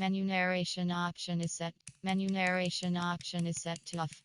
Menu narration option is set. Menu narration option is set to off.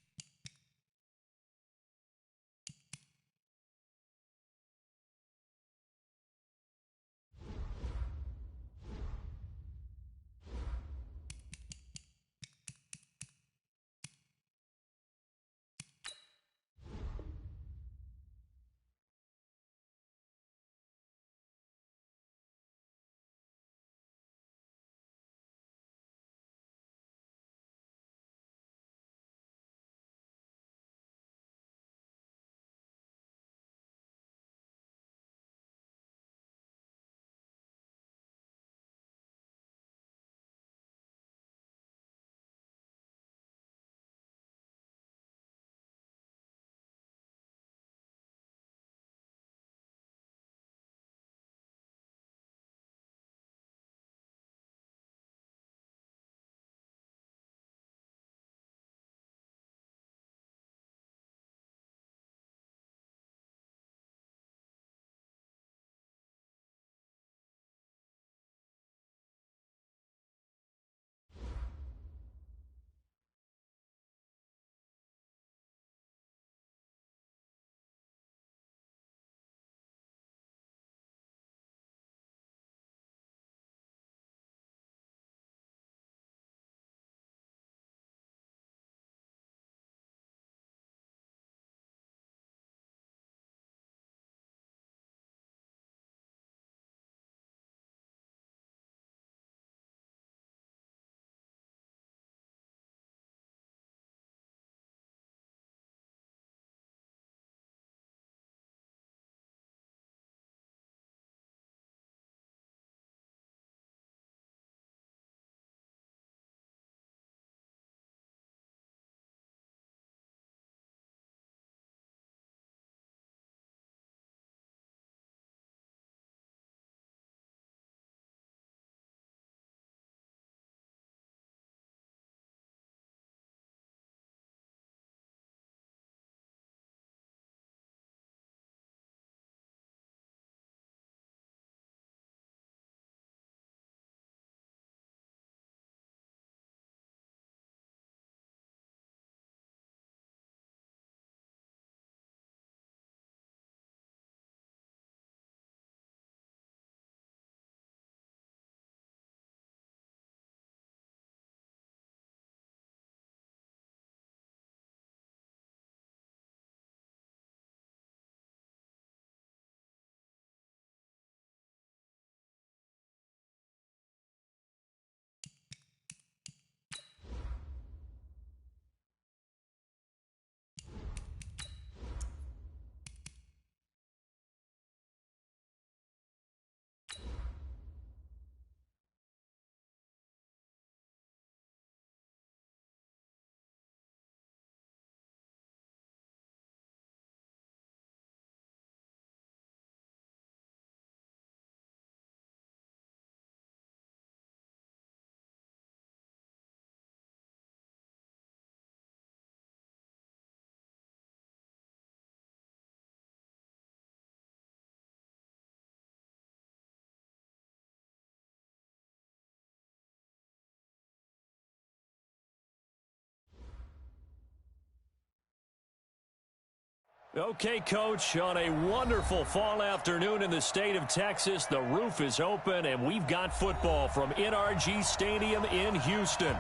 Okay, Coach, on a wonderful fall afternoon in the state of Texas, the roof is open, and we've got football from NRG Stadium in Houston.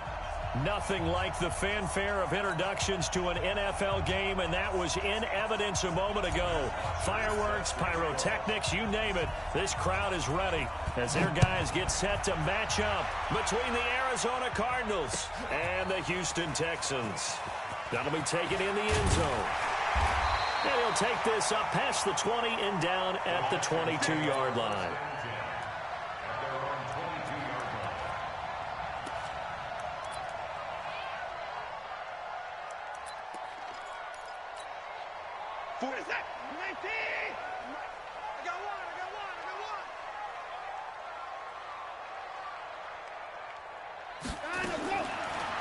Nothing like the fanfare of introductions to an NFL game, and that was in evidence a moment ago. Fireworks, pyrotechnics, you name it. This crowd is ready as their guys get set to match up between the Arizona Cardinals and the Houston Texans. That'll be taken in the end zone. And he'll take this up past the 20 and down at the 22-yard line.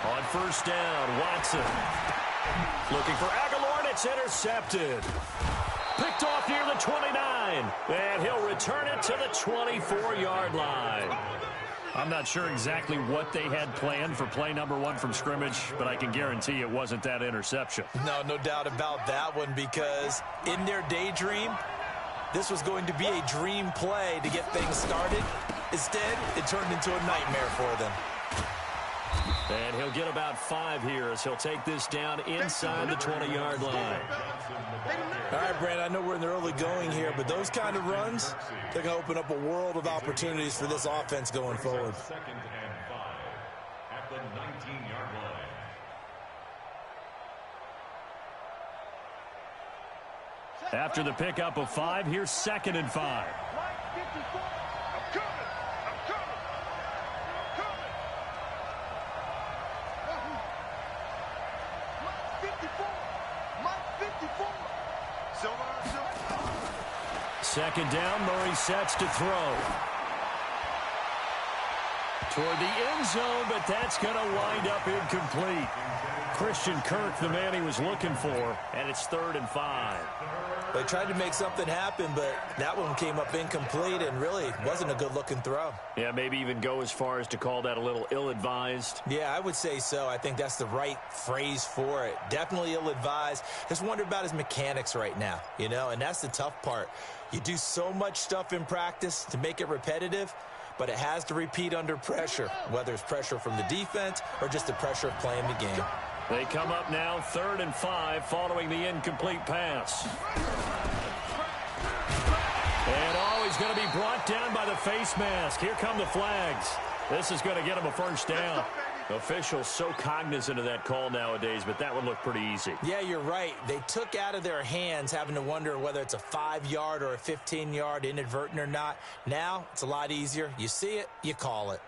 On first down, Watson. Looking for Aguilar, and it's intercepted. Picked off near the 29, and he'll return it to the 24-yard line. I'm not sure exactly what they had planned for play number 1 from scrimmage, but I can guarantee it wasn't that interception. No doubt about that one, because in their daydream, this was going to be a dream play to get things started. Instead, it turned into a nightmare for them. And he'll get about 5 here as he'll take this down inside the 20-yard line. All right, Brand, I know we're in the early going here, but those kind of runs, they're going to open up a world of opportunities for this offense going forward. Second and 5 at the 19-yard line. After the pickup of 5, here's 2nd and 5. Second down, Murray sets to throw. Toward the end zone, but that's going to wind up incomplete. Christian Kirk, the man he was looking for, and it's 3rd and 5. They tried to make something happen, but that one came up incomplete and really wasn't a good-looking throw. Yeah, maybe even go as far as to call that a little ill-advised. Yeah, I would say so. I think that's the right phrase for it. Definitely ill-advised. Just wonder about his mechanics right now, you know, and that's the tough part. You do so much stuff in practice to make it repetitive, but it has to repeat under pressure, whether it's pressure from the defense or just the pressure of playing the game. They come up now 3rd and 5 following the incomplete pass. And he's going to be brought down by the face mask. Here come the flags. This is going to get him a first down. Officials so cognizant of that call nowadays, but that would look pretty easy. Yeah, you're right. They took out of their hands having to wonder whether it's a 5-yard or a 15-yard inadvertent or not. Now it's a lot easier. You see it, you call it.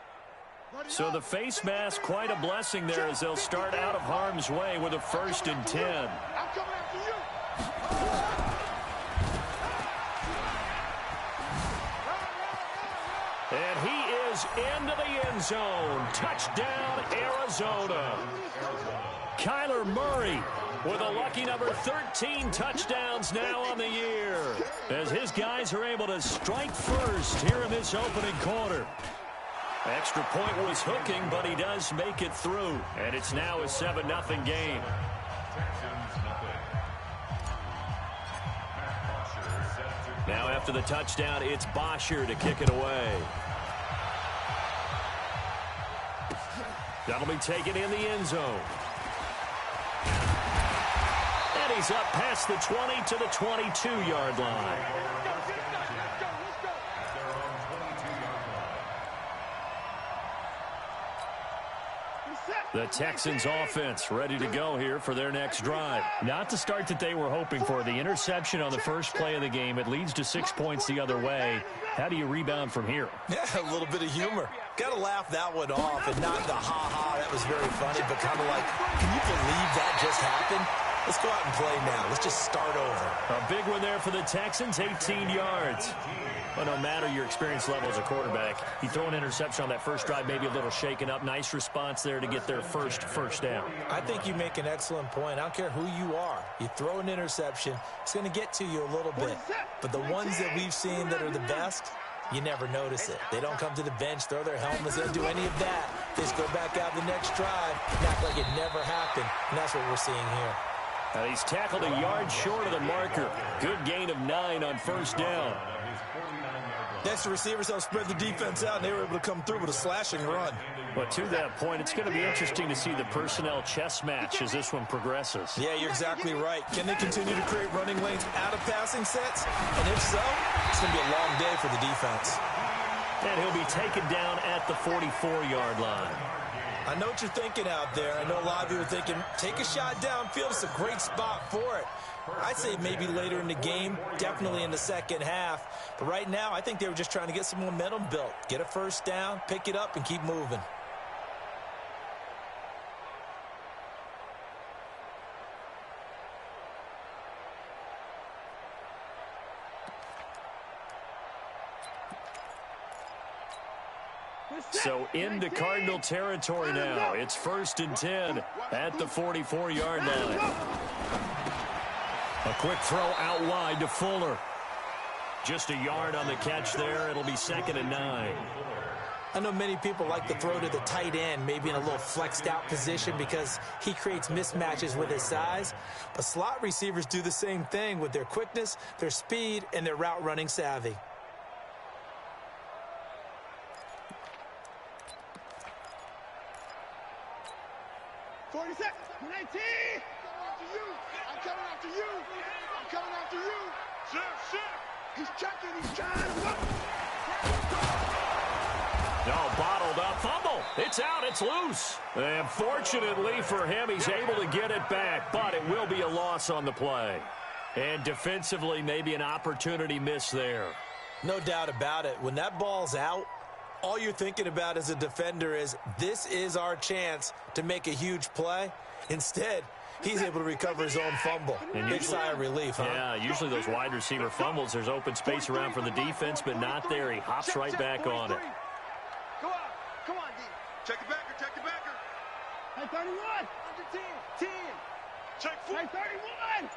So the face mask, quite a blessing there as they'll start out of harm's way with a 1st and 10. I'm coming after you. And he is into the end zone. Touchdown, Arizona. Kyler Murray with a lucky number 13 touchdowns now on the year, as his guys are able to strike first here in this opening quarter. Extra point was hooking, but he does make it through. And it's now a 7-0 game. Now after the touchdown, it's Bosher to kick it away. That'll be taken in the end zone. And he's up past the 20 to the 22-yard line. The Texans offense ready to go here for their next drive. Not the start that they were hoping for. The interception on the first play of the game. It leads to 6 points the other way. How do you rebound from here? Yeah, a little bit of humor. Got to laugh that one off, and not the ha-ha. That was very funny, but kind of like, can you believe that just happened? Let's go out and play now. Let's just start over. A big one there for the Texans, 18 yards. But no matter your experience level as a quarterback, you throw an interception on that first drive, maybe a little shaken up. Nice response there to get their first down. I think you make an excellent point. I don't care who you are. You throw an interception, it's going to get to you a little bit. But the ones that we've seen that are the best, you never notice it. They don't come to the bench, throw their helmets, they don't do any of that. They just go back out the next drive and act like it never happened. And that's what we're seeing here. He's tackled a yard short of the marker. Good gain of 9 on first down. Next, the receivers helped spread the defense out, and they were able to come through with a slashing run. But to that point, it's going to be interesting to see the personnel chess match as this one progresses. Yeah, you're exactly right. Can they continue to create running lanes out of passing sets? And if so, it's going to be a long day for the defense. And he'll be taken down at the 44-yard line. I know what you're thinking out there. I know a lot of you are thinking, take a shot downfield. It's a great spot for it. I'd say maybe later in the game, definitely in the second half. But right now, I think they were just trying to get some momentum built. Get a first down, pick it up, and keep moving. So into Cardinal territory now. It's 1st and 10 at the 44-yard line. A quick throw out wide to Fuller. Just a yard on the catch there. It'll be 2nd and 9. I know many people like to throw to the tight end, maybe in a little flexed out position because he creates mismatches with his size. But slot receivers do the same thing with their quickness, their speed, and their route running savvy. I'm coming after you. I'm coming after you. Sir. He's checking. He's trying to work. No, bottled up. Fumble. It's out. It's loose. And fortunately for him, he's able to get it back, but it will be a loss on the play. And defensively, maybe an opportunity miss there. No doubt about it. When that ball's out, all you're thinking about as a defender is, this is our chance to make a huge play. Instead, he's able to recover his own fumble. And big sigh of relief, huh? Yeah, usually those wide receiver fumbles, there's open space around for the defense, but not there. He hops right back on it. Go on. Come on, D. Check the backer. Hey, 31. Under 10. Check 4. Hey, 31.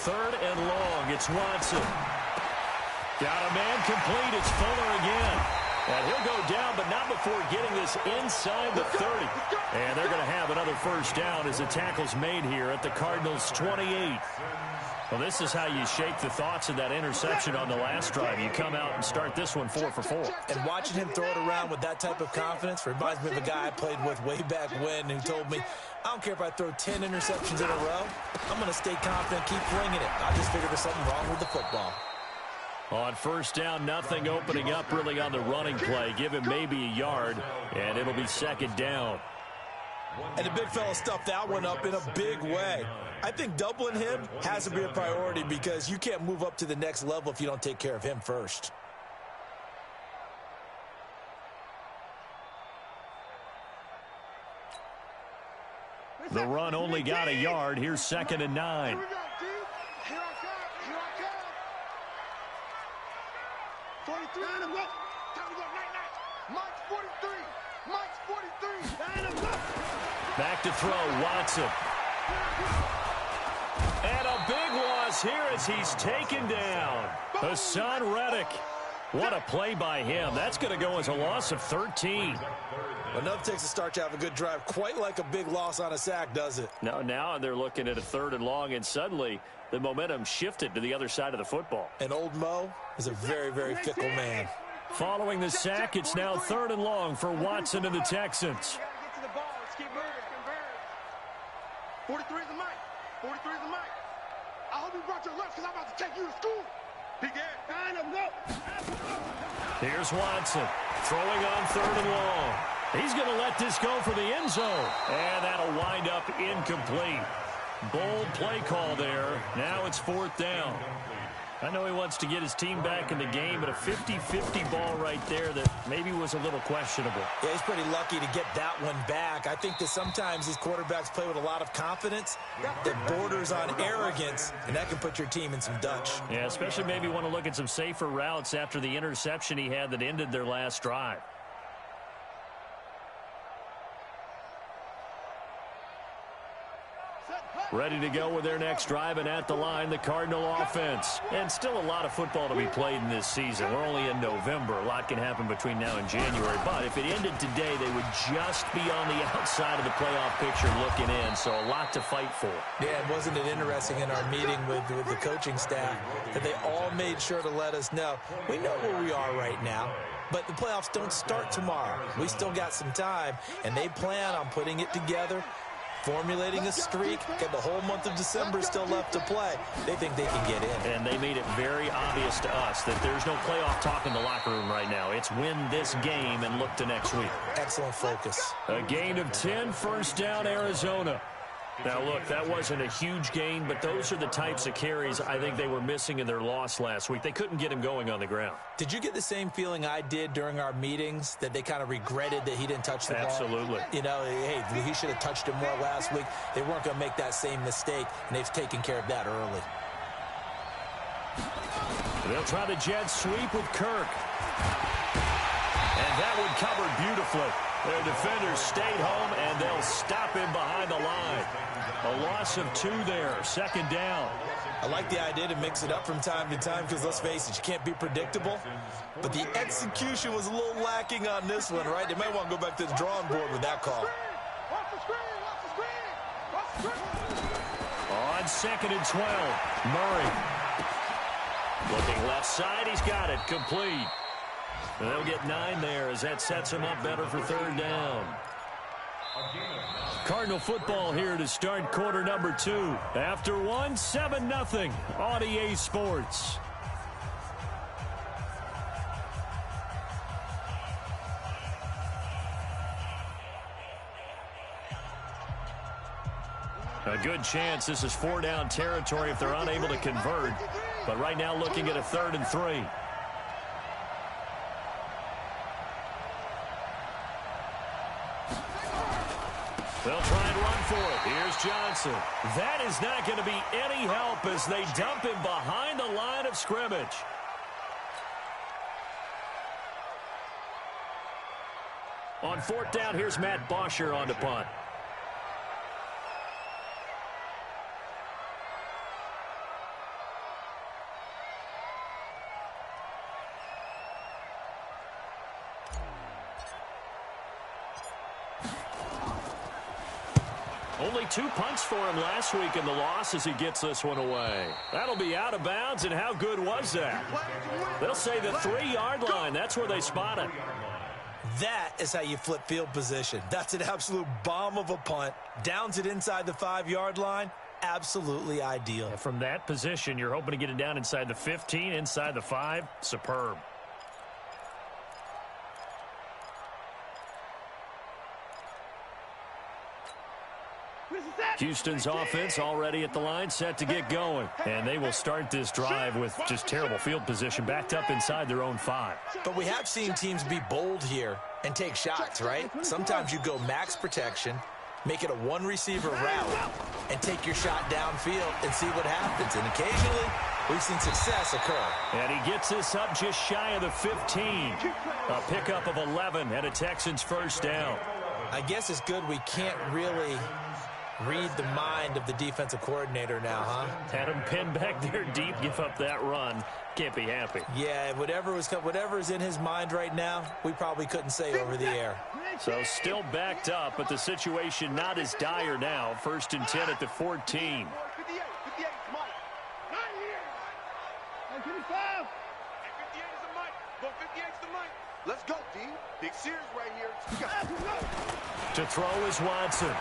Third and long. It's Watson. Got a man complete. It's Fuller again. And he'll go down, but not before getting this inside the 30. And they're going to have another first down as the tackle's made here at the Cardinals' 28. Well, this is how you shake the thoughts of that interception on the last drive. You come out and start this one 4 for 4. And watching him throw it around with that type of confidence reminds me of a guy I played with way back when who told me, I don't care if I throw 10 interceptions in a row. I'm going to stay confident, keep flinging it. I just figured there's something wrong with the football. On first down, nothing opening up really on the running play. Give him maybe a yard, and it'll be second down. And the big fella stuffed that one up in a big way. I think doubling him has to be a priority because you can't move up to the next level if you don't take care of him first. The run only got a yard. Here's second and 9. Here we go, D. Here I come. 43. Time to go. Night. Mike's 43. Time to go. Back to throw, Watson. And a big loss here as he's taken down. Hassan Reddick. What a play by him. That's going to go as a loss of 13. Enough takes a start to have a good drive. Quite like a big loss on a sack, does it? No, now they're looking at a third and long, and suddenly the momentum shifted to the other side of the football. And old Mo is a very, very fickle man. Following the sack, it's now third and long for Watson and the Texans. Get to the ball. Let's keep moving. 43 is the mic. 43 is the mic. I hope you brought your lunch because I'm about to take you to school. He did. Time to go. Here's Watson throwing on third and long. He's going to let this go for the end zone. And that'll wind up incomplete. Bold play call there. Now it's fourth down. I know he wants to get his team back in the game, but a 50-50 ball right there that maybe was a little questionable. Yeah, he's pretty lucky to get that one back. I think that sometimes these quarterbacks play with a lot of confidence that borders on arrogance, and that can put your team in some Dutch. Yeah, especially maybe want to look at some safer routes after the interception he had that ended their last drive. Ready to go with their next drive, and at the line, the Cardinal offense. And still a lot of football to be played in this season. We're only in November. A lot can happen between now and January. But if it ended today, they would just be on the outside of the playoff picture looking in. So a lot to fight for. Yeah, and wasn't it interesting in our meeting with the coaching staff that they all made sure to let us know, we know where we are right now, but the playoffs don't start tomorrow. We still got some time, and they plan on putting it together, formulating a streak, and the whole month of December is still left to play. They think they can get in. And they made it very obvious to us that there's no playoff talk in the locker room right now. It's win this game and look to next week. Excellent focus. A gain of 10, first down, Arizona. Now, look, that wasn't a huge gain, but those are the types of carries I think they were missing in their loss last week. They couldn't get him going on the ground. Did you get the same feeling I did during our meetings, that they kind of regretted that he didn't touch the ball? Absolutely. You know, hey, he should have touched it more last week. They weren't going to make that same mistake, and they've taken care of that early. They'll try the jet sweep with Kirk. And that one covered beautifully. Their defenders stayed home, and they'll stop him behind the line. A loss of 2 there, second down. I like the idea to mix it up from time to time because, let's face it, you can't be predictable. But the execution was a little lacking on this one, right? They might want to go back to the drawing board with that call. On second and 12, Murray. Looking left side, he's got it, complete. And they'll get 9 there as that sets him up better for third down. Cardinal football here to start quarter number 2. After 1, 7-0 on EA Sports. A good chance this is 4-down territory if they're unable to convert. But right now looking at a 3rd and 3. They'll try and run for it. Here's Johnson. That is not going to be any help as they dump him behind the line of scrimmage. On 4th down, here's Matt Bosher on the punt. Only 2 punts for him last week in the loss as he gets this one away. That'll be out of bounds, and how good was that? They'll say the 3-yard line. That's where they spot it. That is how you flip field position. That's an absolute bomb of a punt. Downs it inside the 5-yard line. Absolutely ideal. And from that position, you're hoping to get it down inside the 15, inside the 5. Superb. Houston's offense already at the line, set to get going. And they will start this drive with just terrible field position, backed up inside their own 5. But we have seen teams be bold here and take shots, right? Sometimes you go max protection, make it a 1-receiver route, and take your shot downfield and see what happens. And occasionally, we've seen success occur. And he gets this up just shy of the 15. A pickup of 11 and a Texans first down. I guess it's good we can't really read the mind of the defensive coordinator now, huh? Had him pinned back there deep, give up that run. Can't be happy. Yeah, whatever is in his mind right now, we probably couldn't say over the air. So still backed up, but the situation not as dire now. 1st and 10 at the 14. Let's go, D. Big series right here. To throw is Watson.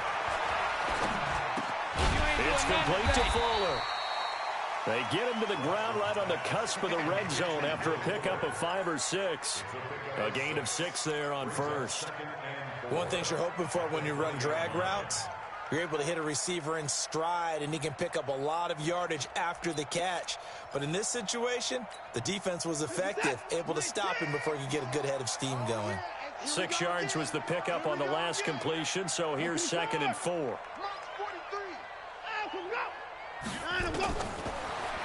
It's complete to Fuller. They get him to the ground right on the cusp of the red zone after a pickup of 5 or 6. A gain of 6 there on first. One thing you're hoping for when you run drag routes, you're able to hit a receiver in stride, and he can pick up a lot of yardage after the catch. But in this situation, the defense was effective, able to stop him before he could get a good head of steam going. 6 yards was the pickup on the last completion, so here's 2nd and 4.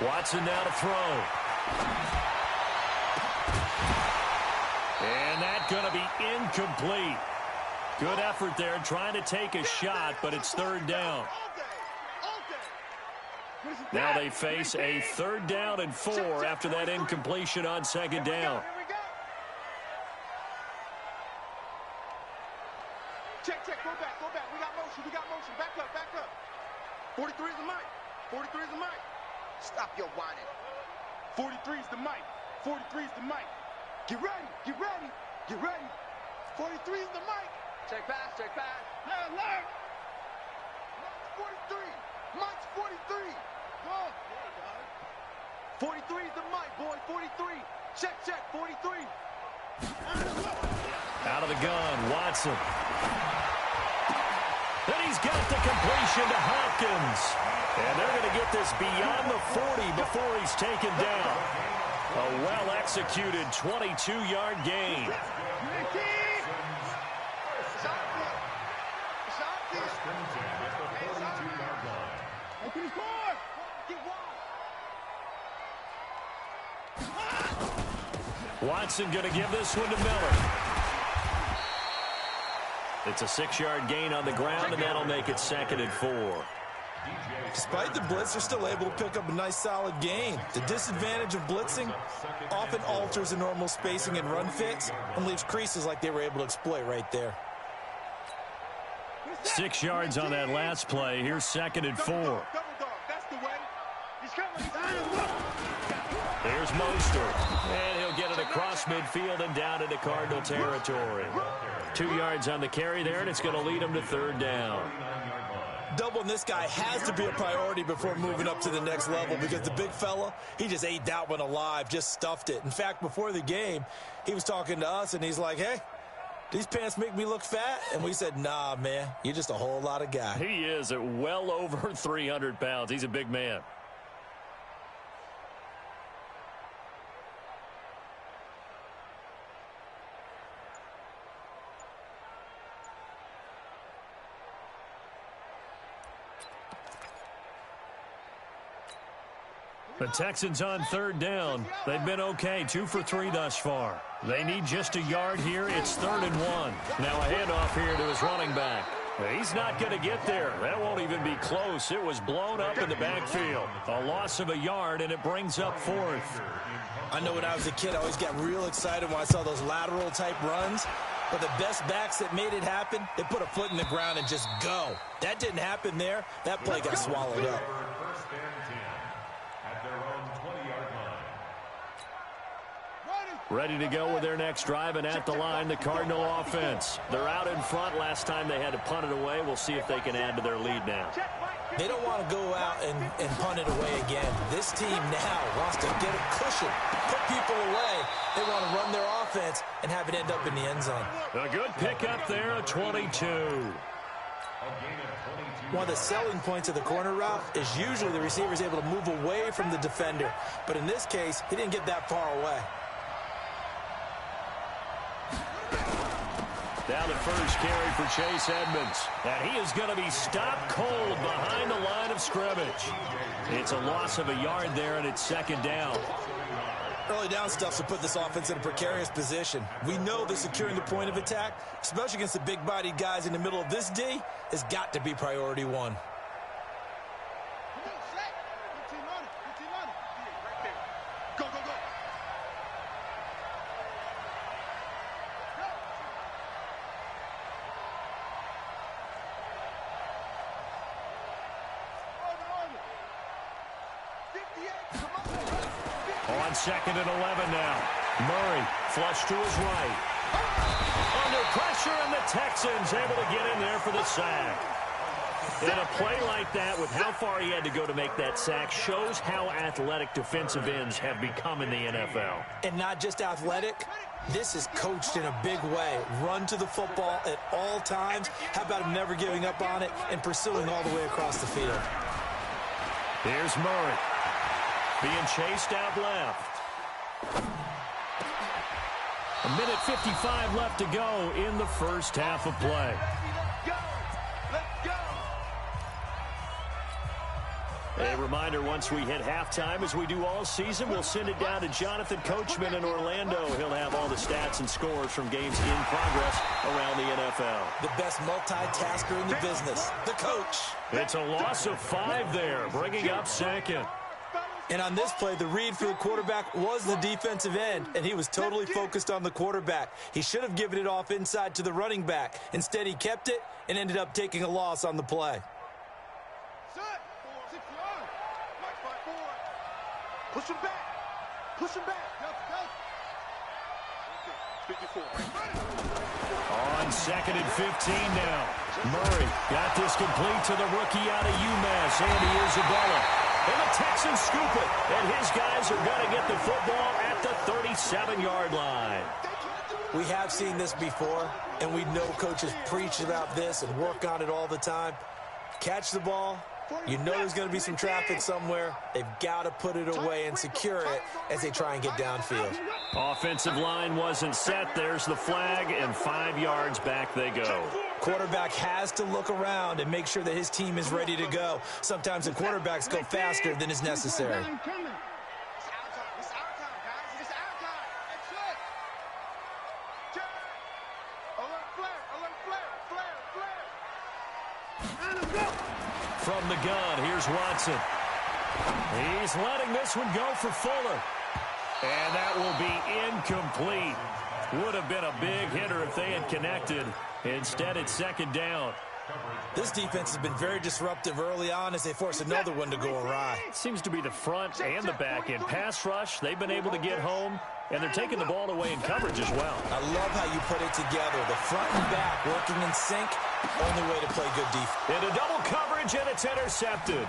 Watson now to throw. And that's going to be incomplete. Good effort there trying to take a shot, but it's 3rd down. Now they face a 3rd down and 4 after that incompletion on 2nd down. Check, go back. We got motion. Back up. 43 is the mic. Stop your whining. 43 is the mic. Get ready. 43 is the mic. Check pass. Hey, alert. Mike's 43. Go. 43 is the mic, boy. 43. Check. 43. Out of the gun, Watson. Then he's got the completion to Hopkins. And they're going to get this beyond the 40 before he's taken down. A well-executed 22-yard gain. Watson going to give this one to Miller. It's a 6-yard gain on the ground, and that'll make it 2nd and 4. Despite the blitz, they're still able to pick up a nice solid gain. The disadvantage of blitzing often alters the normal spacing and run fits and leaves creases like they were able to exploit right there. 6 yards on that last play. Here's 2nd and 4. Double dog. That's the way. He's coming. There's Mostert. And he'll get it across midfield and down into Cardinal territory. 2 yards on the carry there, and it's going to lead him to 3rd down. Doubling this guy has to be a priority before moving up to the next level because the big fella, he just ate that one alive, just stuffed it. In fact, before the game, he was talking to us, and he's like, hey, these pants make me look fat? And we said, nah, man, you're just a whole lot of guy. He is at well over 300 pounds. He's a big man. The Texans on 3rd down. They've been okay, 2 for 3 thus far. They need just a yard here. It's 3rd and 1. Now a handoff here to his running back. He's not going to get there. That won't even be close. It was blown up in the backfield. A loss of a yard, and it brings up 4th. I know when I was a kid, I always got real excited when I saw those lateral-type runs. But the best backs that made it happen, they put a foot in the ground and just go. That didn't happen there. That play got swallowed up. Ready to go with their next drive, and at the line, the Cardinal offense. They're out in front. Last time they had to punt it away. We'll see if they can add to their lead now. They don't want to go out and punt it away again. This team now wants to get a cushion, put people away. They want to run their offense and have it end up in the end zone. A good pickup there, a 22. One of the selling points of the corner route is usually the receiver is able to move away from the defender. But in this case, he didn't get that far away. Now the first carry for Chase Edmonds. And he is going to be stopped cold behind the line of scrimmage. It's a loss of a yard there, and it's 2nd down. Early down stuff to put this offense in a precarious position. We know that securing the point of attack, especially against the big-bodied guys in the middle of this D, has got to be priority 1. On 2nd and 11 now. Murray flush to his right. Under pressure, and the Texans able to get in there for the sack. And a play like that, with how far he had to go to make that sack, shows how athletic defensive ends have become in the NFL. And not just athletic, this is coached in a big way. Run to the football at all times. How about him never giving up on it and pursuing all the way across the field? Here's Murray. Being chased out left. A minute 55 left to go in the first half of play. A reminder, once we hit halftime, as we do all season, we'll send it down to Jonathan Coachman in Orlando. He'll have all the stats and scores from games in progress around the NFL. The best multitasker in the business, the coach. It's a loss of 5 there, bringing up 2nd. And on this play, the read for the quarterback was the defensive end, and he was totally focused on the quarterback. He should have given it off inside to the running back. Instead, he kept it and ended up taking a loss on the play. Push him back. Push him back. On 2nd and 15 now. Murray got this complete to the rookie out of UMass, Andy Isabella. And the Texans scoop it. And his guys are going to get the football at the 37-yard line. We have seen this before, and we know coaches preach about this and work on it all the time. Catch the ball. You know there's going to be some traffic somewhere. They've got to put it away and secure it as they try and get downfield. Offensive line wasn't set. There's the flag, and 5 yards back they go. Quarterback has to look around and make sure that his team is ready to go. Sometimes the quarterbacks go faster than is necessary. Alert flare, alert flare, flare, flare. From the gun, here's Watson. He's letting this one go for Fuller. And that will be incomplete. Would have been a big hitter if they had connected. Instead, it's second down. This defense has been very disruptive early on as they force another one to go awry. Seems to be the front and the back end. Pass rush, they've been able to get home, and they're taking the ball away in coverage as well. I love how you put it together. The front and back working in sync. Only way to play good defense. Into double coverage, and it's intercepted.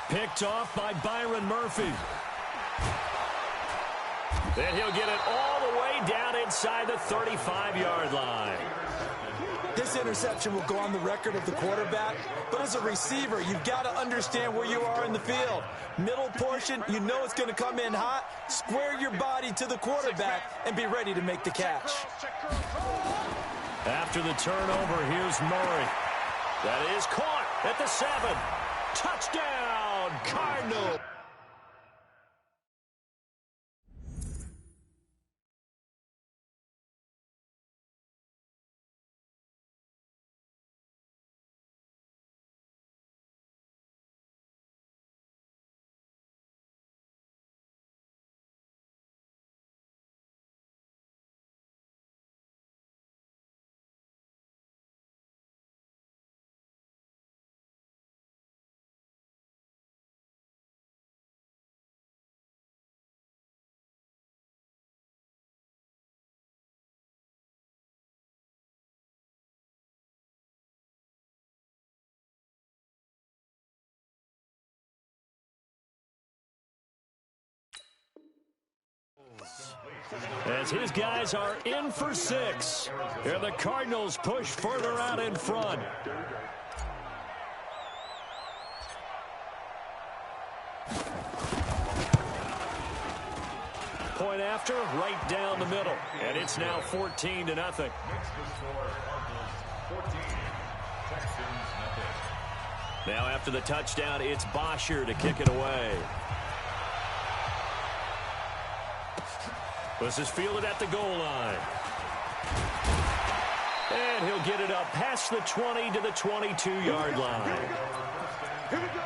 Picked off by Byron Murphy. Then he'll get it all the way down inside the 35-yard line. This interception will go on the record of the quarterback, but as a receiver, you've got to understand where you are in the field. Middle portion, you know it's going to come in hot. Square your body to the quarterback and be ready to make the catch. After the turnover, here's Murray. That is caught at the 7. Touchdown, Cardinals. As his guys are in for 6. And the Cardinals push further out in front. Point after, right down the middle. And it's now 14-0. Now after the touchdown, it's Bosher to kick it away. This is fielded at the goal line. And he'll get it up past the 20 to the 22-yard line. Here we go.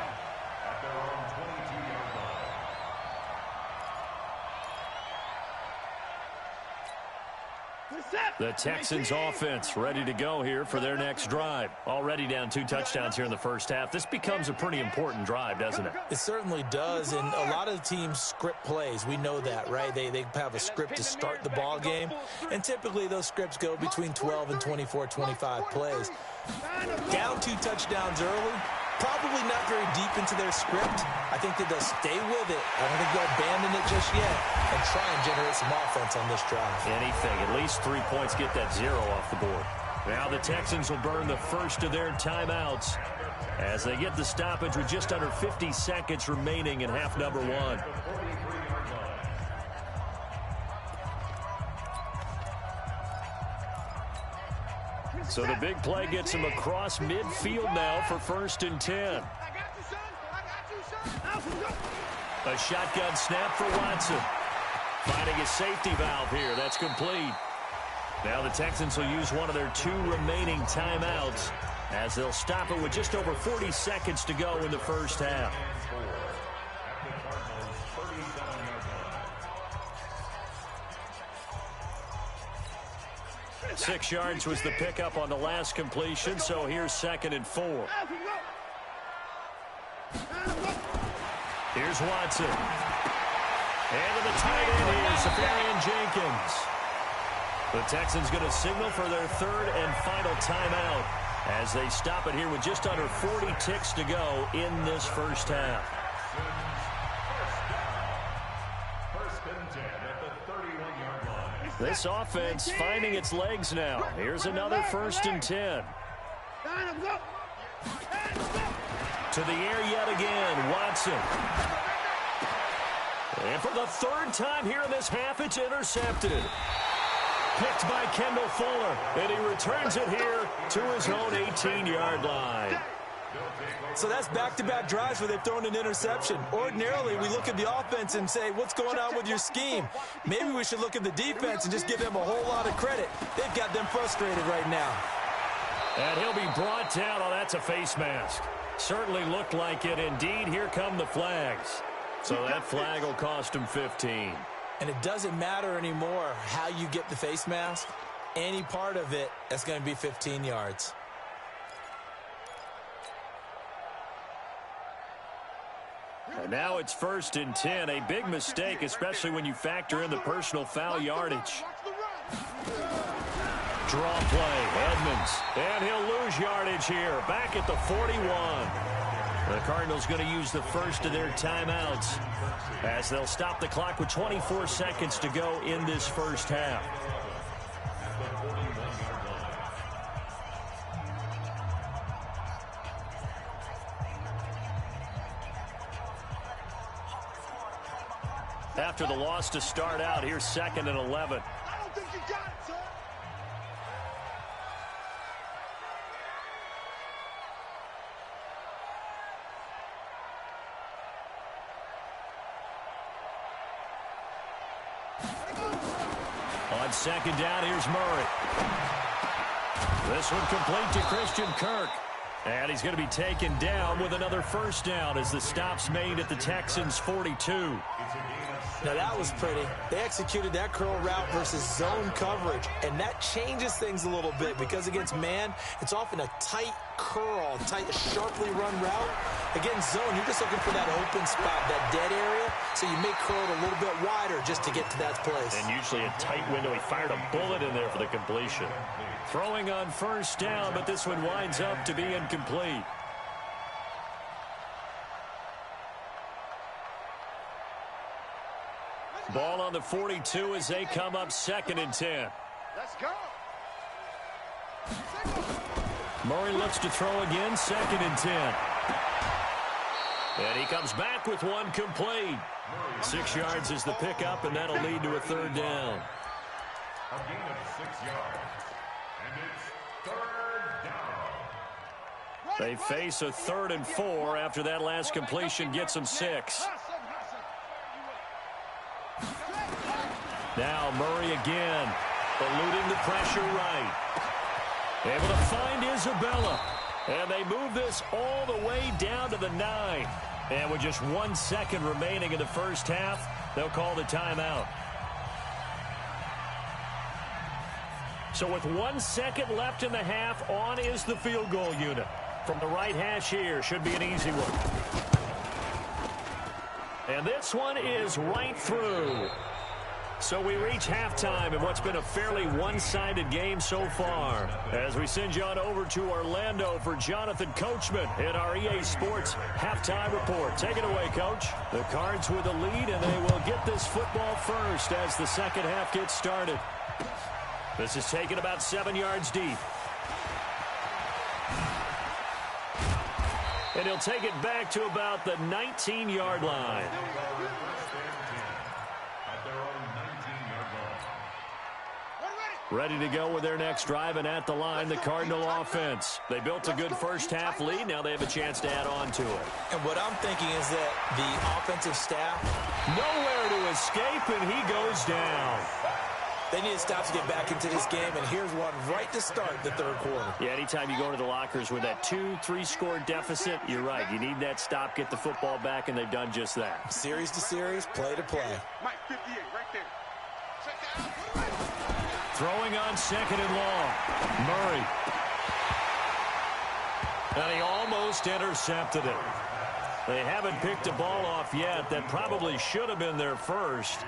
The Texans offense ready to go here for their next drive. Already down 2 touchdowns here in the first half. This becomes a pretty important drive, doesn't it? It certainly does, and a lot of the teams script plays. We know that, right? They have a script to start the ball game, and typically those scripts go between 12 and 24, 25 plays. Down 2 touchdowns early, probably not very deep into their script. I think that they'll stay with it. I don't think they'll abandon it just yet and try and generate some offense on this drive. Anything, at least 3 points, get that 0 off the board. Now the Texans will burn the first of their timeouts as they get the stoppage with just under 50 seconds remaining in half number 1. So the big play gets him across midfield now for 1st and 10. A shotgun snap for Watson. Finding a safety valve here. That's complete. Now the Texans will use one of their 2 remaining timeouts as they'll stop it with just over 40 seconds to go in the first half. 6 yards was the pickup on the last completion, so here's 2nd and 4. Here's Watson. And to the tight end is Safarian Jenkins. The Texans going to signal for their 3rd and final timeout as they stop it here with just under 40 ticks to go in this first half. This offense finding its legs now. Here's another 1st and 10. To the air yet again, Watson. And for the 3rd time here in this half, it's intercepted. Picked by Kendall Fuller, and he returns it here to his own 18-yard line. So that's back-to-back drives where they've thrown an interception. Ordinarily, we look at the offense and say, what's going on with your scheme? Maybe we should look at the defense and just give them a whole lot of credit. They've got them frustrated right now. And he'll be brought down. Oh, that's a face mask. Certainly looked like it. Indeed, here come the flags. So that flag will cost him 15. And it doesn't matter anymore how you get the face mask. Any part of it, that's going to be 15 yards. And now it's 1st and 10. A big mistake, especially when you factor in the personal foul yardage. Draw play, Edmonds. And he'll lose yardage here. Back at the 41. The Cardinals going to use the first of their timeouts as they'll stop the clock with 24 seconds to go in this first half. After the loss to start out, here's 2nd and 11. I don't think you got it, sir. On 2nd down, here's Murray. This one complete to Christian Kirk. And he's going to be taken down with another first down as the stop's made at the Texans' 42. Now that was pretty. They executed that curl route versus zone coverage, and that changes things a little bit because against man, it's often a tight curl, tight, sharply run route. Against zone, you're just looking for that open spot, that dead area, so you make curl a little bit wider just to get to that place. And usually a tight window. He fired a bullet in there for the completion. Throwing on first down, but this one winds up to be incomplete. Ball on the 42 as they come up 2nd and 10. Let's go. Murray looks to throw again, 2nd and 10. And he comes back with one complete. 6 yards is the pickup, and that'll lead to a 3rd down. A gain of 6 yards. And it's 3rd down. They face a 3rd and 4 after that last completion gets them 6. Now Murray again, eluding the pressure right. Able to find Isabella. And they move this all the way down to the 9. And with just 1 second remaining in the first half, they'll call the timeout. So with 1 second left in the half, on is the field goal unit. From the right hash here, should be an easy one. And this one is right through. So we reach halftime in what's been a fairly one-sided game so far. As we send you on over to Orlando for Jonathan Coachman in our EA Sports Halftime Report. Take it away, Coach. The Cards with the lead, and they will get this football first as the second half gets started. This is taken about 7 yards deep. And he'll take it back to about the 19-yard line. Ready to go with their next drive, and at the line, the Cardinal offense. They built a good first half lead. Now they have a chance to add on to it. And what I'm thinking is that the offensive staff, nowhere to escape, and he goes down. they need to stop to get back into this game, and here's one right to start the third quarter. Yeah, anytime you go to the lockers with that 2-3 score deficit, you're right. You need that stop, get the football back, and they've done just that. Series to series, play to play. Mike, 58, right there. Check that out. Throwing on second and long. Murray. And he almost intercepted it. They haven't picked a ball off yet. That probably should have been their first.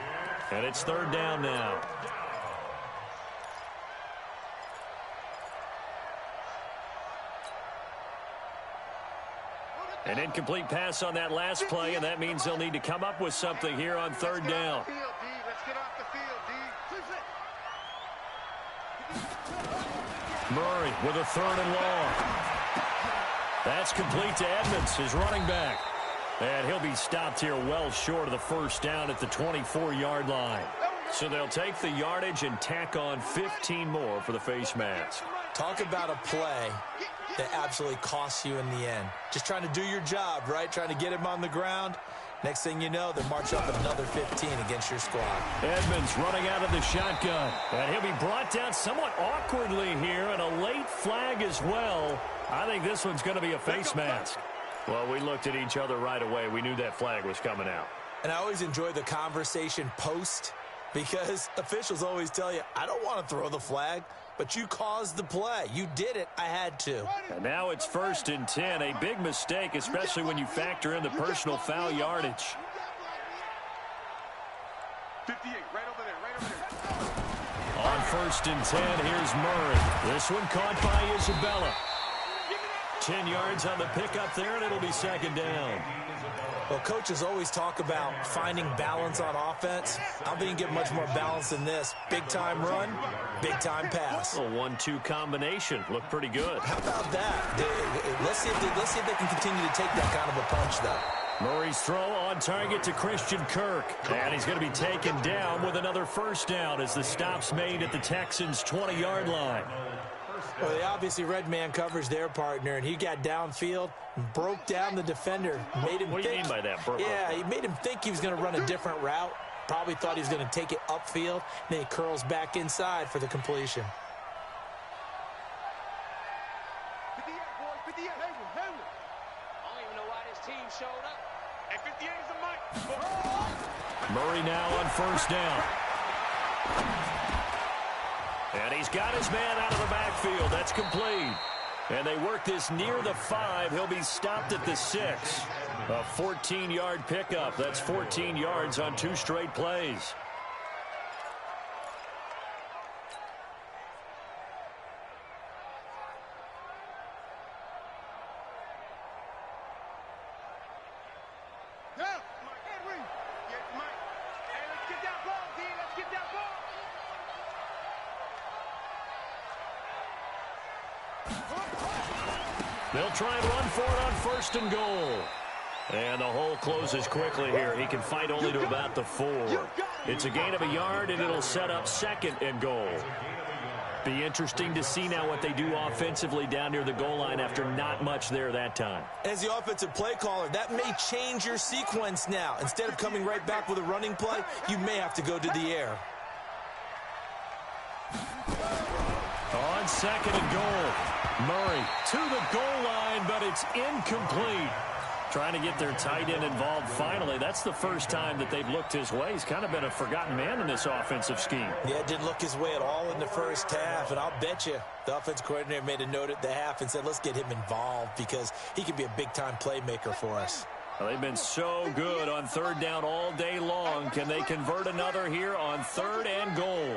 And it's third down now. An incomplete pass on that last play, and that means they'll need to come up with something here on third down. Let's get off the field, D. Murray with a third and long. That's complete to Edmonds, his running back. And he'll be stopped here well short of the first down at the 24-yard line. So they'll take the yardage and tack on 15 more for the face mask. Talk about a play that absolutely costs you in the end. Just trying to do your job, right? Trying to get him on the ground. Next thing you know, they're marching up another 15 against your squad. Edmonds running out of the shotgun. And he'll be brought down somewhat awkwardly here, and a late flag as well. I think this one's going to be a face mask. Well, we looked at each other right away. We knew that flag was coming out. And I always enjoy the conversation post, because officials always tell you, I don't want to throw the flag, but you caused the play. You did it. I had to. And now it's 1st and 10. A big mistake, especially when you factor in the personal foul yardage. 58, right over there. On 1st and 10, here's Murray. This one caught by Isabella. 10 yards on the pickup there, and it'll be 2nd down. Well, coaches always talk about finding balance on offense. I don't think you get much more balance than this. Big-time run, big-time pass. A 1-2 combination. Looked pretty good. How about that? Let's see if they can continue to take that kind of a punch, though. Murray's throw on target to Christian Kirk. And he's going to be taken down with another 1st down as the stop's made at the Texans' 20-yard line. Well, they obviously red man coverage their partner, and he got downfield, broke down the defender, made him What do you mean by that, Burko? Yeah, he made him think he was going to run a different route. Probably thought he was going to take it upfield. Then he curls back inside for the completion. 58, boys, 58. I don't even know why this team showed up. And 58 is a mic. Murray now on 1st down. And he's got his man out of the backfield. That's complete. And they work this near the 5. He'll be stopped at the 6. A 14-yard pickup. That's 14 yards on 2 straight plays. They'll try and run for it on 1st and goal. And the hole closes quickly here. He can fight only to about the 4. It's a gain of a yard, and it'll set up 2nd and goal. Be interesting to see now what they do offensively down near the goal line after not much there that time. As the offensive play caller, that may change your sequence now. Instead of coming right back with a running play, you may have to go to the air. On 2nd and goal. Murray to the goal line, but it's incomplete. Trying to get their tight end involved finally. That's the first time that they've looked his way. He's kind of been a forgotten man in this offensive scheme. Yeah, it didn't look his way at all in the first half, and I'll bet you the offensive coordinator made a note at the half and said, let's get him involved because he can be a big-time playmaker for us. Well, they've been so good on 3rd down all day long. Can they convert another here on 3rd and goal?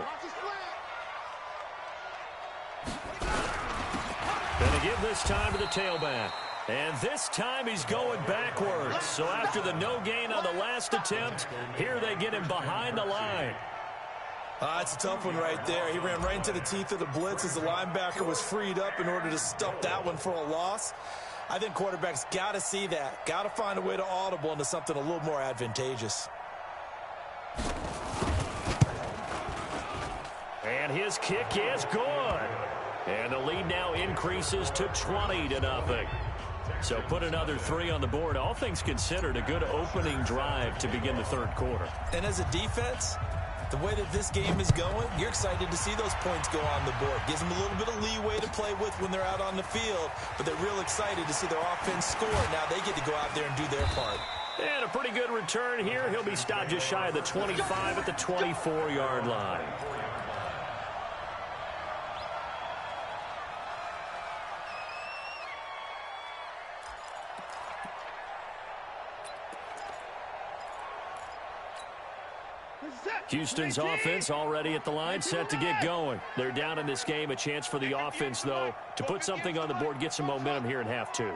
Going to give this time to the tailback. And this time he's going backwards. So after the no gain on the last attempt, here they get him behind the line. That's a tough one right there. He ran right into the teeth of the blitz as the linebacker was freed up in order to stuff that one for a loss. I think quarterbacks got to see that. Got to find a way to audible into something a little more advantageous. And his kick is good. And the lead now increases to 20-0. So put another 3 on the board. All things considered, a good opening drive to begin the 3rd quarter. And as a defense, the way that this game is going, you're excited to see those points go on the board. Gives them a little bit of leeway to play with when they're out on the field, but they're real excited to see their offense score. Now they get to go out there and do their part. And a pretty good return here. He'll be stopped just shy of the 25 at the 24-yard line. Houston's offense already at the line, set to get going. They're down in this game. A chance for the offense, though, to put something on the board, get some momentum here in half 2.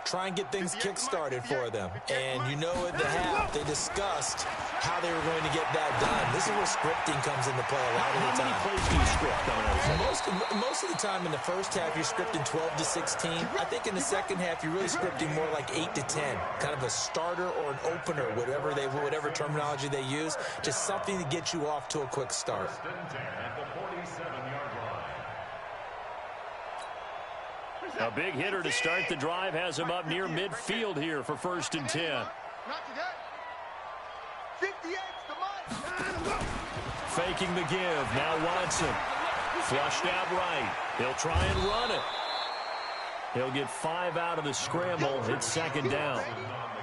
Try and get things kick-started for them. And you know at the half, they discussed how they were going to get that done. This is where scripting comes into play a lot of the time. How many plays do you script coming out of Most of the time in the first half, you're scripting 12 to 16. I think in the second half, you're really scripting more like 8 to 10. Kind of a starter or an opener, whatever terminology they use. Just something to get you off to a quick start. A big hitter to start the drive has him up near midfield here for 1st and 10. Not today. 58's the mic. Faking the give. Now Watson. Flushed out right. He'll try and run it. He'll get 5 out of the scramble. It's 2nd down.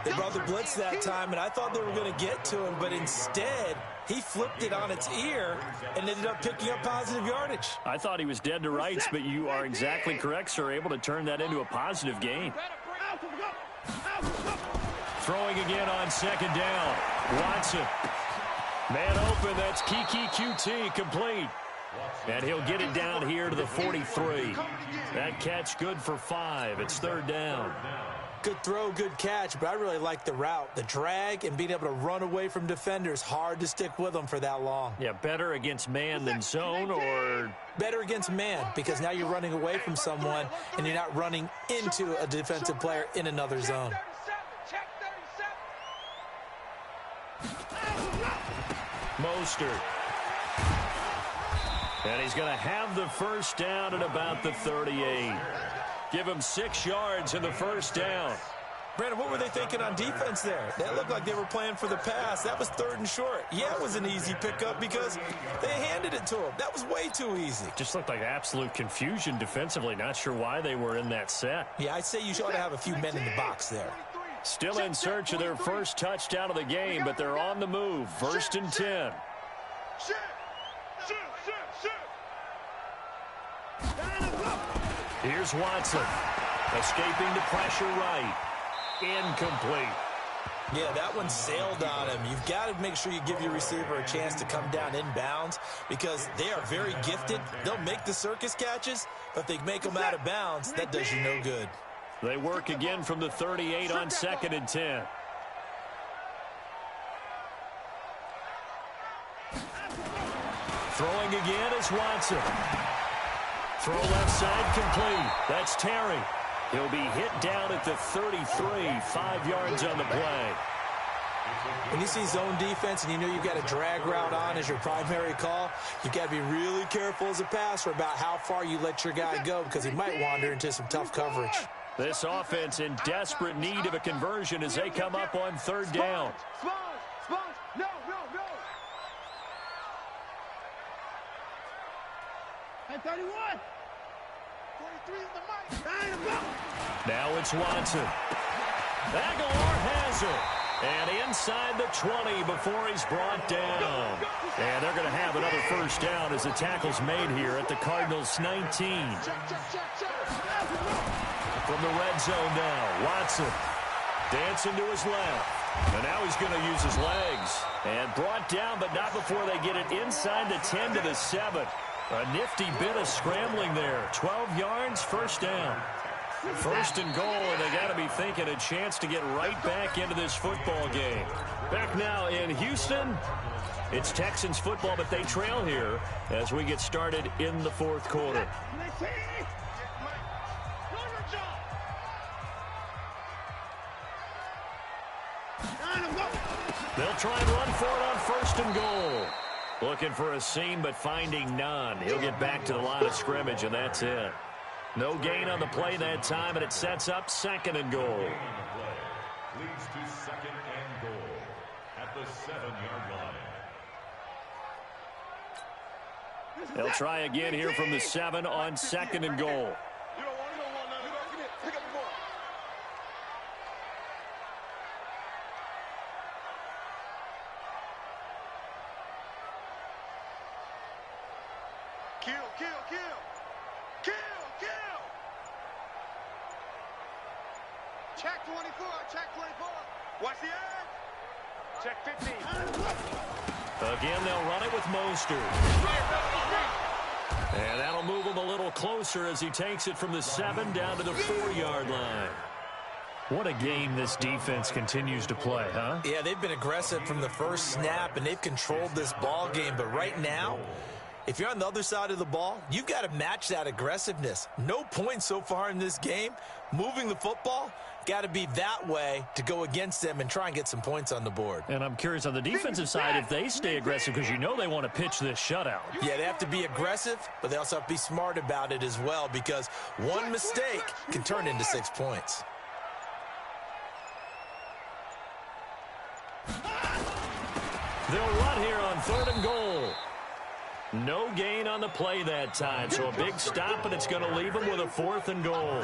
They brought the blitz that time, and I thought they were going to get to him, but instead he flipped it on its ear and ended up picking up positive yardage. I thought he was dead to rights, but you are exactly correct, sir. Able to turn that into a positive gain. Throwing again on 2nd down. Watson. Man open. That's Kiki QT complete. And he'll get it down here to the 43. That catch good for 5. It's 3rd down. Good throw, good catch, but I really like the route. The drag and being able to run away from defenders, hard to stick with them for that long. Yeah, better against man than zone, or? Better against man, because now you're running away from someone and you're not running into a defensive player in another zone. Mostert. And he's going to have the 1st down at about the 38. Give him 6 yards in the 1st down. Brandon, what were they thinking on defense there? That looked like they were playing for the pass. That was 3rd and short. Yeah, it was an easy pickup because they handed it to him. That was way too easy. Just looked like absolute confusion defensively. Not sure why they were in that set. Yeah, I'd say you ought to have a few men in the box there. Still in search of their 1st touchdown of the game, but they're on the move. 1st and 10. Here's Watson. Escaping the pressure right. Incomplete. Yeah, that one sailed on him. You've got to make sure you give your receiver a chance to come down inbounds because they are very gifted. They'll make the circus catches, but if they make them out of bounds, that does you no good. They work again from the 38 on 2nd and 10. Throwing again is Watson. Throw left side complete. That's Terry. He'll be hit down at the 33, 5 yards on the play. When you see zone defense and you know you've got a drag route on as your primary call, you've got to be really careful as a passer about how far you let your guy go because he might wander into some tough coverage. This offense in desperate need of a conversion as they come up on 3rd down. No. 31. 43 is the mic. Now it's Watson. Aguilar has it. And inside the 20 before he's brought down. And they're going to have another 1st down as the tackle's made here at the Cardinals' 19. From the red zone now, Watson dancing to his left. And now he's going to use his legs. And brought down, but not before they get it inside the 10 to the 7. A nifty bit of scrambling there. 12 yards, 1st down. 1st and goal, and they got to be thinking a chance to get right back into this football game. Back now in Houston, it's Texans football, but they trail here as we get started in the 4th quarter. They'll try and run for it on 1st and goal. Looking for a seam, but finding none. He'll get back to the line of scrimmage, and that's it. No gain on the play that time, and it sets up 2nd and goal. Leads to 2nd and goal at the 7-yard line. They'll try again here from the 7 on 2nd and goal. Check 24, check 24. Watch the edge. Check 15. Again, they'll run it with Mostert. And that'll move him a little closer as he takes it from the 7 down to the 4-yard line. What a game this defense continues to play, huh? Yeah, they've been aggressive from the first snap, and they've controlled this ball game. But right now, If you're on the other side of the ball, you've got to match that aggressiveness. No points so far in this game. Moving the football, got to be that way to go against them and try and get some points on the board. And I'm curious on the defensive side if they stay aggressive, because you know they want to pitch this shutout. Yeah, they have to be aggressive, but they also have to be smart about it as well, because one mistake can turn into 6 points. They'll run here on 3rd and goal. No gain on the play that time, so a big stop, and it's going to leave them with a 4th and goal.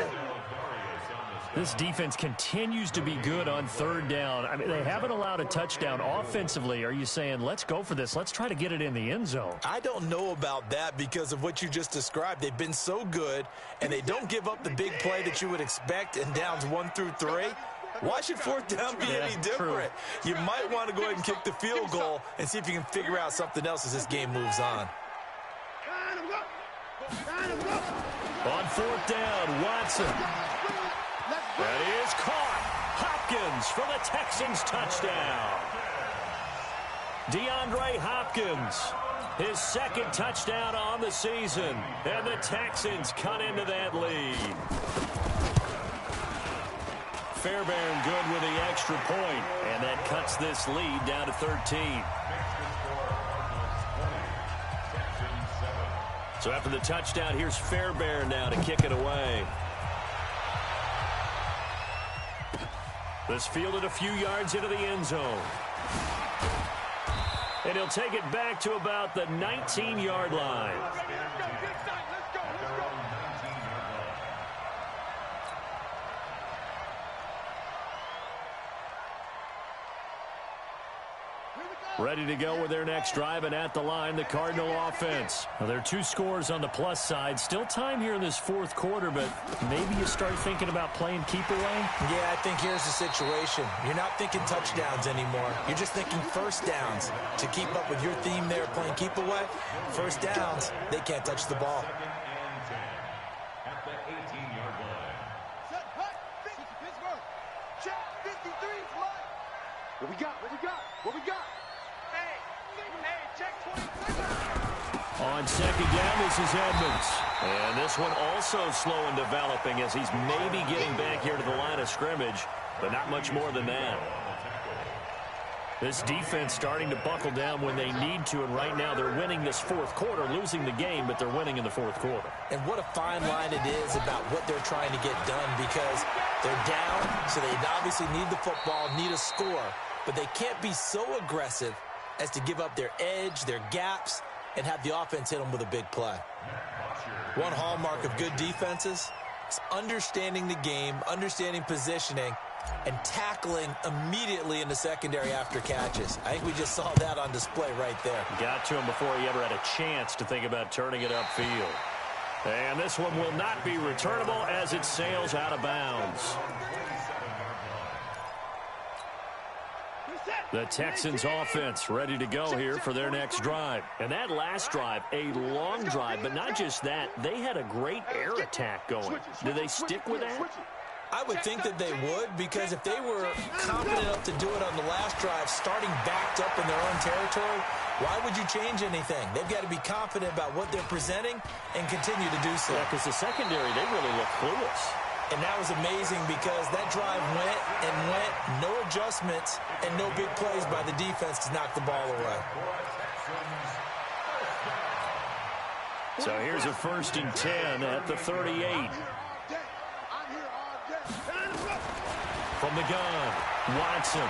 This defense continues to be good on 3rd down. I mean, they haven't allowed a touchdown offensively. Are you saying, let's go for this? Let's try to get it in the end zone. I don't know about that because of what you just described. They've been so good, and they don't give up the big play that you would expect in downs 1 through 3. Why should 4th down be any different? True. You might want to go ahead and kick the field goal and see if you can figure out something else as this game moves on. On 4th down, Watson. That is caught. Hopkins for the Texans touchdown. DeAndre Hopkins, his 2nd touchdown on the season. And the Texans cut into that lead. Fairbairn good with the extra point, and that cuts this lead down to 13. So after the touchdown, here's Fairbairn now to kick it away. This fielded a few yards into the end zone. And he'll take it back to about the 19-yard line. Ready to go with their next drive, and at the line, the Cardinal offense. Well, there are 2 scores on the plus side. Still time here in this 4th quarter, but maybe you start thinking about playing keep away? Yeah, I think here's the situation. You're not thinking touchdowns anymore. You're just thinking 1st downs. To keep up with your theme there, playing keep away, 1st downs, they can't touch the ball. At the 18-yard line. Check 53. What we got? What we got? What we got? On 2nd down, this is Edmonds. And this one also slow in developing as he's maybe getting back here to the line of scrimmage, but not much more than that. This defense starting to buckle down when they need to, and right now they're winning this 4th quarter, losing the game, but they're winning in the 4th quarter. And what a fine line it is about what they're trying to get done, because they're down, so they obviously need the football, need a score, but they can't be so aggressive as to give up their edge, their gaps, and have the offense hit them with a big play. One hallmark of good defenses is understanding the game, understanding positioning, and tackling immediately in the secondary after catches. I think we just saw that on display right there. Got to him before he ever had a chance to think about turning it upfield. And this one will not be returnable as it sails out of bounds. The Texans offense ready to go here for their next drive. And that last drive, a long drive, but not just that, they had a great air attack going. Do they stick with that? I would think that they would, because if they were confident enough to do it on the last drive, starting backed up in their own territory, why would you change anything? They've got to be confident about what they're presenting and continue to do so. Yeah, because the secondary, they really look clueless. And that was amazing because that drive went and went, no adjustments, and no big plays by the defense to knock the ball away. So here's a 1st and 10 at the 38. From the gun, Watson.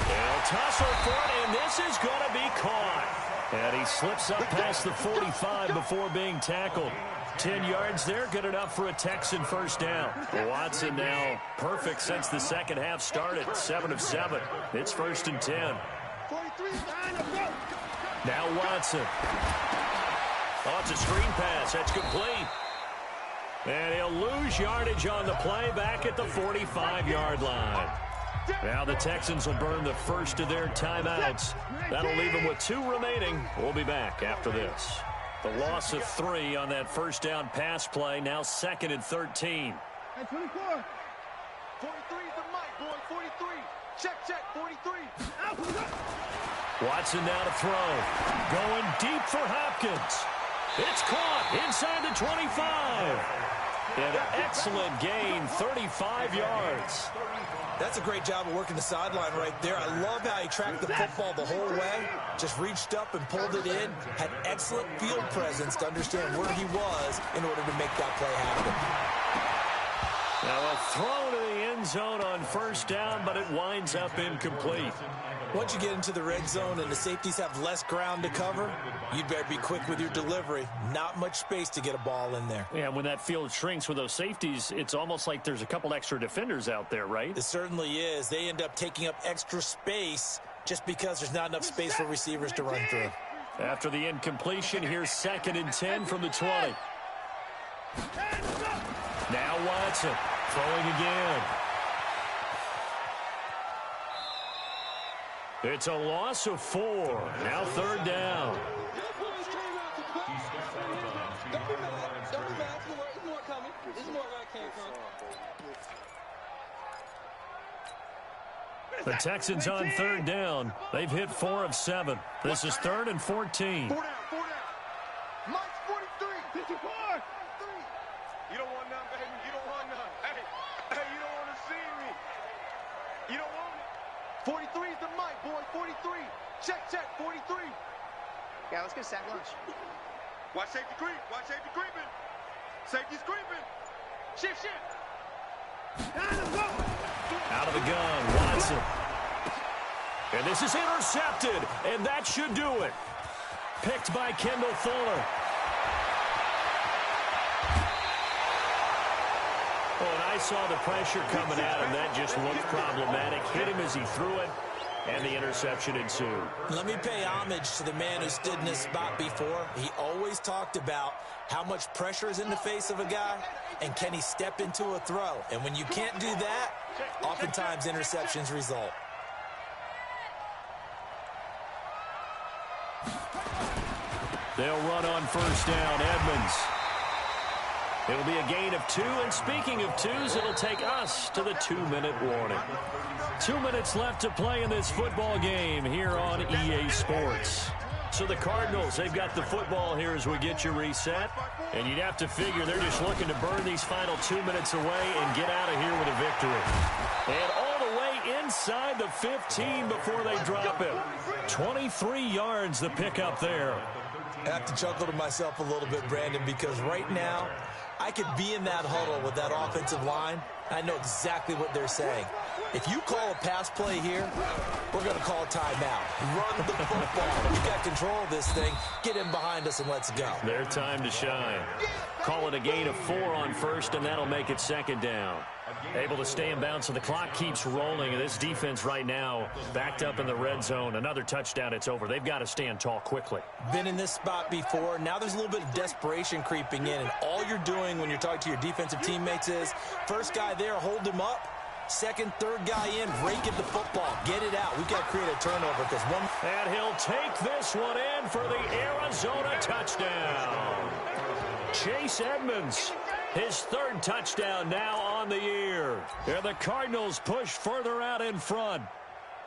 They'll tussle for it, and this is going to be caught. And he slips up past the 45 before being tackled. 10 yards there, good enough for a Texan 1st down. Watson now perfect since the 2nd half started, 7 of 7. It's 1st and 10. Now Watson. Oh, it's a screen pass. That's complete. And he'll lose yardage on the play back at the 45-yard line. Now the Texans will burn the first of their timeouts. That'll leave them with 2 remaining. We'll be back after this. The loss of 3 on that 1st down pass play, now 2nd and 13. Hey, 24. 43 is the mic, boy. 43. Check, 43. Out. Watson now to throw. Going deep for Hopkins. It's caught inside the 25. An excellent gain, 35 yards. That's a great job of working the sideline right there. I love how he tracked the football the whole way. Just reached up and pulled it in. Had excellent field presence to understand where he was in order to make that play happen. Now a throw to the end zone on first down, but it winds up incomplete. Once you get into the red zone and the safeties have less ground to cover, you'd better be quick with your delivery. Not much space to get a ball in there. Yeah, when that field shrinks with those safeties, it's almost like there's a couple extra defenders out there, right? It certainly is. They end up taking up extra space just because there's not enough space for receivers to run through. After the incompletion, here's 2nd and 10 from the 20. Now Watson throwing again. It's a loss of 4. Now 3rd down. The Texans on 3rd down. They've hit 4 of 7. This is 3rd and 14. 4 down, 4 down. Mike's 43. 54. You don't want none, baby. You don't want none. Hey, you don't want to see me. You don't want it. 43 is the Mike, boy. 43. Check, 43. Yeah, let's get sack lunch. Watch safety creep. Watch safety creeping. Safety's creeping. Shift. Out of the gun, Watson. And this is intercepted, and that should do it. Picked by Kendall Fuller. Oh, and I saw the pressure coming at him. That just looked problematic. Hit him as he threw it, and the interception ensued. Let me pay homage to the man who stood in this spot before. He always talked about how much pressure is in the face of a guy, and can he step into a throw. And when you can't do that, oftentimes interceptions result. They'll run on first down, Edmonds. It'll be a gain of 2, and speaking of 2s, it'll take us to the 2-minute warning. 2 minutes left to play in this football game here on EA Sports. So the Cardinals, they've got the football here as we get you reset. And you'd have to figure they're just looking to burn these final 2 minutes away and get out of here with a victory. And all the way inside the 15 before they drop him. 23 yards the pickup there. I have to chuckle to myself a little bit, Brandon, because right now I could be in that huddle with that offensive line. I know exactly what they're saying. If you call a pass play here, we're going to call a timeout. Run the football. We got control of this thing. Get in behind us and let's go. Their time to shine. Call it a gain of 4 on first, and that'll make it 2nd down. Able to stay in bounds, so the clock keeps rolling. And this defense right now backed up in the red zone. Another touchdown, it's over. They've got to stand tall quickly. Been in this spot before. Now there's a little bit of desperation creeping in, and all you're doing when you're talking to your defensive teammates is first guy there, hold him up. Second, third guy in, rake at the football. Get it out. We've got to create a turnover because one. And he'll take this one in for the Arizona touchdown. Chase Edmonds, his 3rd touchdown now on the year. And the Cardinals push further out in front.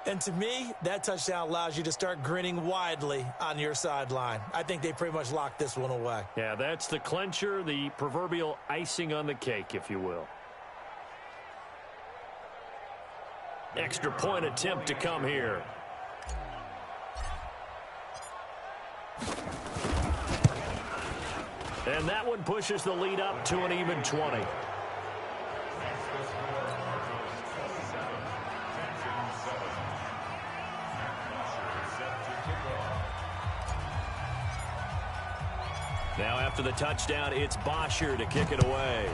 And to me, that touchdown allows you to start grinning widely on your sideline. I think they pretty much locked this one away. Yeah, that's the clincher, the proverbial icing on the cake, if you will. Extra point attempt to come here. And that one pushes the lead up to an even 20. Now after the touchdown, it's Bosher to kick it away.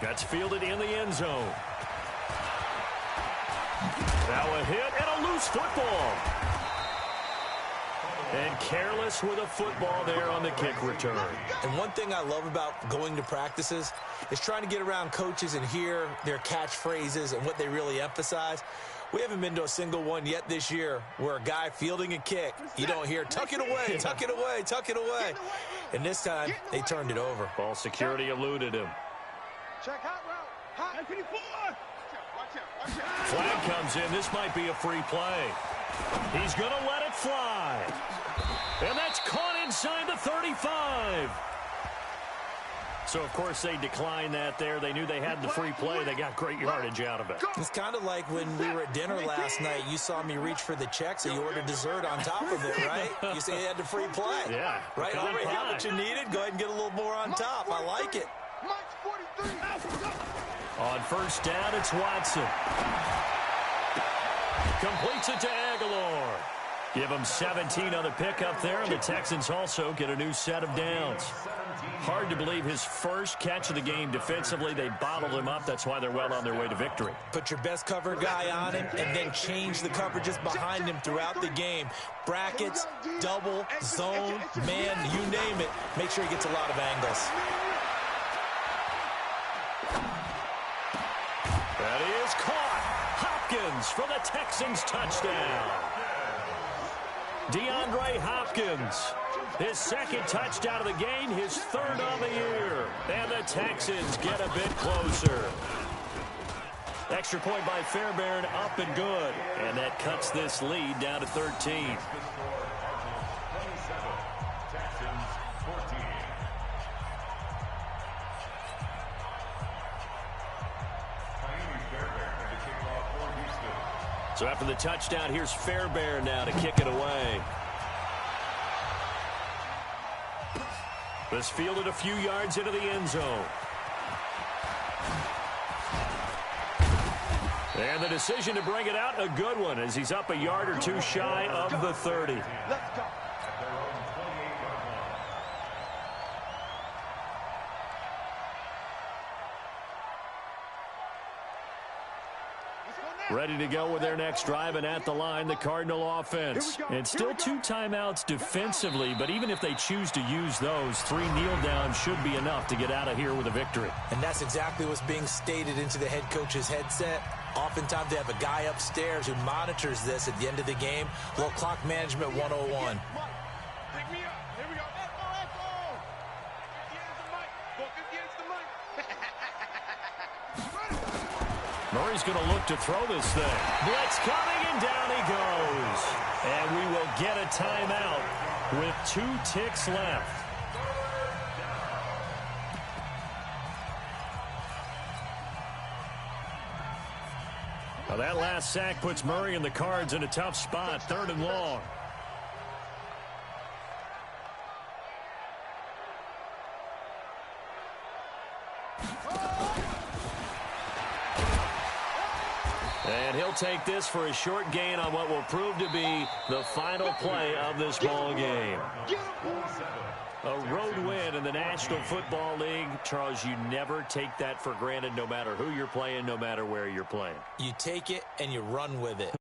That's fielded in the end zone. Now a hit and a loose football. And careless with a football there on the kick return. And one thing I love about going to practices is trying to get around coaches and hear their catchphrases and what they really emphasize. We haven't been to a single one yet this year where a guy fielding a kick, you don't hear, tuck it away, tuck it away, tuck it away. And this time, they turned it over. Ball security eluded him. Check hot route. Hot. 54. Watch Flag comes in. This might be a free play. He's going to let it fly. And that's caught inside the 35. So, of course, they declined that there. They knew they had the free play. They got great yardage out of it. It's kind of like when we were at dinner last night. You saw me reach for the check, so you ordered dessert on top of it, right? You say you had the free play. Yeah. Right? You already got what you needed. Go ahead and get a little more on top. I like it. On first down, it's Watson. Completes it to Aguilar. Give him 17 on the pickup there, and the Texans also get a new set of downs. Hard to believe his first catch of the game defensively. They bottled him up. That's why they're well on their way to victory. Put your best cover guy on him and then change the coverages behind him throughout the game. Brackets, double, zone, man, you name it. Make sure he gets a lot of angles. That is caught. Hopkins for the Texans touchdown. DeAndre Hopkins, his second touchdown of the game, his third on the year. And the Texans get a bit closer. Extra point by Fairbairn, up and good. And that cuts this lead down to 13. So after the touchdown, here's Fairbairn now to kick it away. This fielded a few yards into the end zone. And the decision to bring it out, a good one, as he's up a yard or two shy of the 30. Let's go. Ready to go with their next drive, and at the line, the Cardinal offense. And still 2 timeouts defensively, but even if they choose to use those, 3 kneel downs should be enough to get out of here with a victory. And that's exactly what's being stated into the head coach's headset. Oftentimes they have a guy upstairs who monitors this at the end of the game. Little clock management 101. Murray's going to look to throw this thing. Blitz coming, and down he goes. And we will get a timeout with 2 ticks left. Now that last sack puts Murray and the Cards in a tough spot, 3rd and long. And he'll take this for a short gain on what will prove to be the final play of this ball game. A road win in the National Football League. Charles, you never take that for granted, no matter who you're playing, no matter where you're playing. You take it and you run with it.